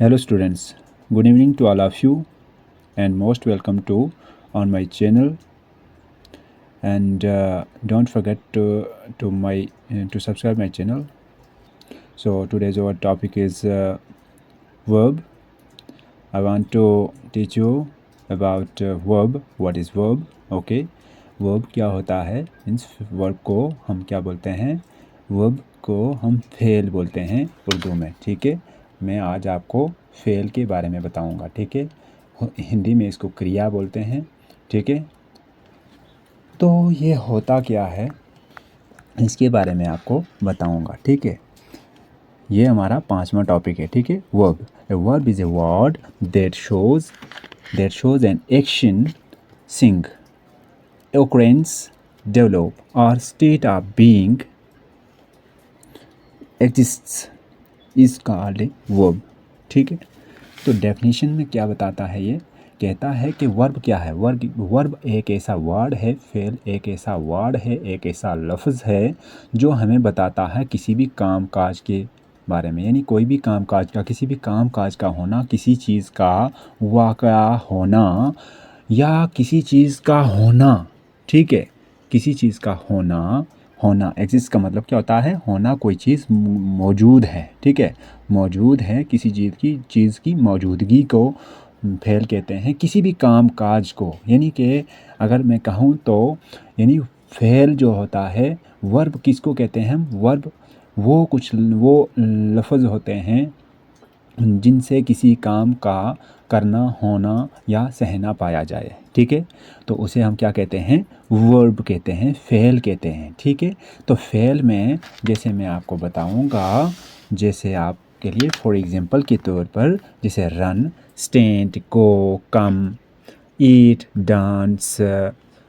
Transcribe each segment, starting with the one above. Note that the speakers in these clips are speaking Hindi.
Hello students, good evening to all of you and most welcome to on my channel, and don't forget to subscribe my channel. So today's our topic is verb. I want to teach you about verb. What is verb? Okay, verb क्या होता है, मीन्स वर्ब को हम क्या बोलते हैं, वर्ब को हम फेल बोलते हैं उर्दू में। ठीक है, मैं आज आपको फेल के बारे में बताऊंगा। ठीक है, हिंदी में इसको क्रिया बोलते हैं। ठीक है, तो ये होता क्या है इसके बारे में आपको बताऊंगा। ठीक है, ये हमारा 5वां टॉपिक है। ठीक है, verb. A verb is a word that shows an action, sing, occurrence, develop or state of being exists is called a verb। ठीक है, तो डेफिनेशन में क्या बताता है, ये कहता है कि वर्ब क्या है। वर्ब एक ऐसा वर्ड है, फेल एक ऐसा वर्ड है, एक ऐसा लफ्ज़ है जो हमें बताता है किसी भी काम काज के बारे में, यानी कोई भी काम काज का, किसी भी काम काज का होना, किसी चीज़ का वाक़या होना या किसी चीज़ का होना। ठीक है, किसी चीज़ का होना एग्जिस्ट का मतलब क्या होता है, होना, कोई चीज़ मौजूद है। ठीक है, मौजूद है, किसी चीज़ की मौजूदगी को फेल कहते हैं। किसी भी काम काज को, यानी कि अगर मैं कहूँ तो यानी फेल जो होता है, वर्ब किसको कहते हैं हम, वर्ब वो लफ्ज़ होते हैं जिनसे किसी काम का करना, होना या सहना पाया जाए। ठीक है, तो उसे हम क्या कहते हैं, वर्ब कहते हैं, फेल कहते हैं। ठीक है, तो फेल में जैसे मैं आपको बताऊंगा, जैसे आपके लिए फॉर एग्जांपल के तौर पर, जैसे run, stand, go, come, eat, dance,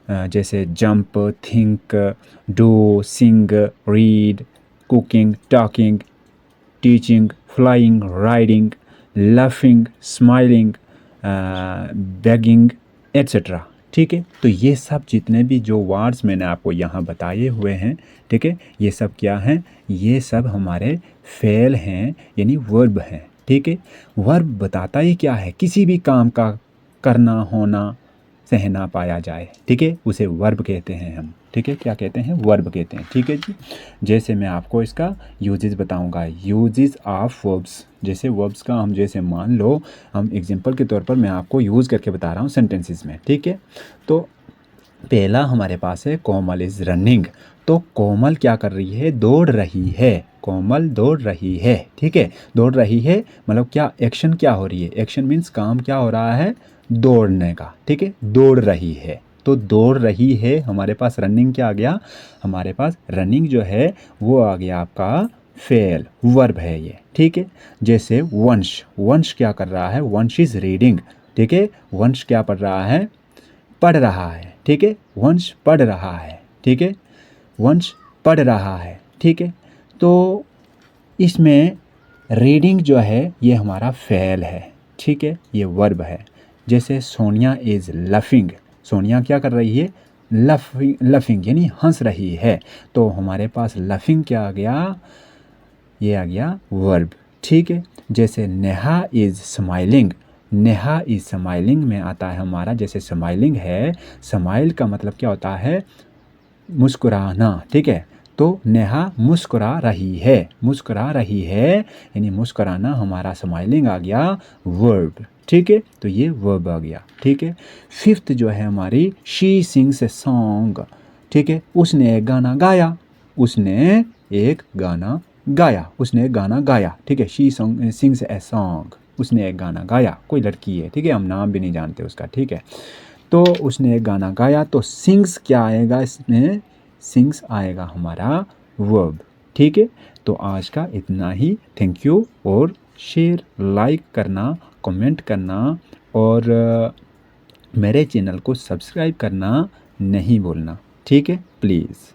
जैसे jump, think, do, sing, read, cooking, talking, teaching, flying, riding, laughing, smiling, begging, etcetera. ठीक है, तो ये सब जितने भी जो वर्ड्स मैंने आपको यहाँ बताए हुए हैं, ठीक है, ये सब क्या हैं, ये सब हमारे फेल हैं, यानी वर्ब हैं। ठीक है, वर्ब बताता ही क्या है, किसी भी काम का करना, होना, सहना पाया जाए। ठीक है, उसे वर्ब कहते हैं हम। ठीक है, क्या कहते हैं, वर्ब कहते हैं। ठीक है जी, जैसे मैं आपको इसका यूजेस बताऊंगा, यूजेस ऑफ वर्ब्स। जैसे वर्ब्स का हम, जैसे मान लो हम एग्जांपल के तौर पर मैं आपको यूज़ करके बता रहा हूँ सेंटेंसेस में। ठीक है, तो पहला हमारे पास है कोमल इज़ रनिंग। तो कोमल क्या कर रही है, दौड़ रही है। कोमल दौड़ रही है। ठीक है, दौड़ रही है मतलब क्या, एक्शन क्या हो रही है, एक्शन मीन्स काम क्या हो रहा है, दौड़ने का। ठीक है, दौड़ रही है, तो दौड़ रही है, हमारे पास रनिंग क्या आ गया, हमारे पास रनिंग जो है वो आ गया आपका फेल, वर्ब है ये। ठीक है, जैसे वंश क्या कर रहा है, वंश इज़ रीडिंग। ठीक है, वंश क्या पढ़ रहा है, पढ़ रहा है। ठीक है, वंश पढ़ रहा है। ठीक है, वंश पढ़ रहा है। ठीक है, तो इसमें रीडिंग जो है ये हमारा फेल है। ठीक है, ये वर्ब है। जैसे सोनिया इज़ लफिंग, सोनिया क्या कर रही है, लफिंग यानी हंस रही है। तो हमारे पास लफिंग क्या आ गया, ये आ गया वर्ब। ठीक है, जैसे Neha is smiling, Neha is smiling में आता है हमारा, जैसे स्माइलिंग है, स्माइल का मतलब क्या होता है, मुस्कुराना। ठीक है, तो नेहा मुस्कुरा रही है, मुस्कुरा रही है यानी मुस्कुराना, हमारा स्माइलिंग आ गया वर्ब। ठीक है, तो ये वर्ब आ गया। ठीक है, फिफ्थ जो है हमारी, शी सिंग्स ए सॉन्ग। ठीक है, उसने एक गाना गाया, उसने एक गाना गाया, उसने एक गाना गाया। ठीक है, शी सिंग्स ए सॉन्ग, उसने एक गाना गाया, कोई लड़की है। ठीक है, हम नाम भी नहीं जानते उसका। ठीक है, तो उसने एक गाना गाया, तो सिंग्स क्या आएगा इसमें, सिंग्स आएगा हमारा वर्ब। ठीक है, तो आज का इतना ही। थैंक यू, और शेयर, लाइक करना, कमेंट करना, और मेरे चैनल को सब्सक्राइब करना नहीं भूलना। ठीक है, प्लीज़।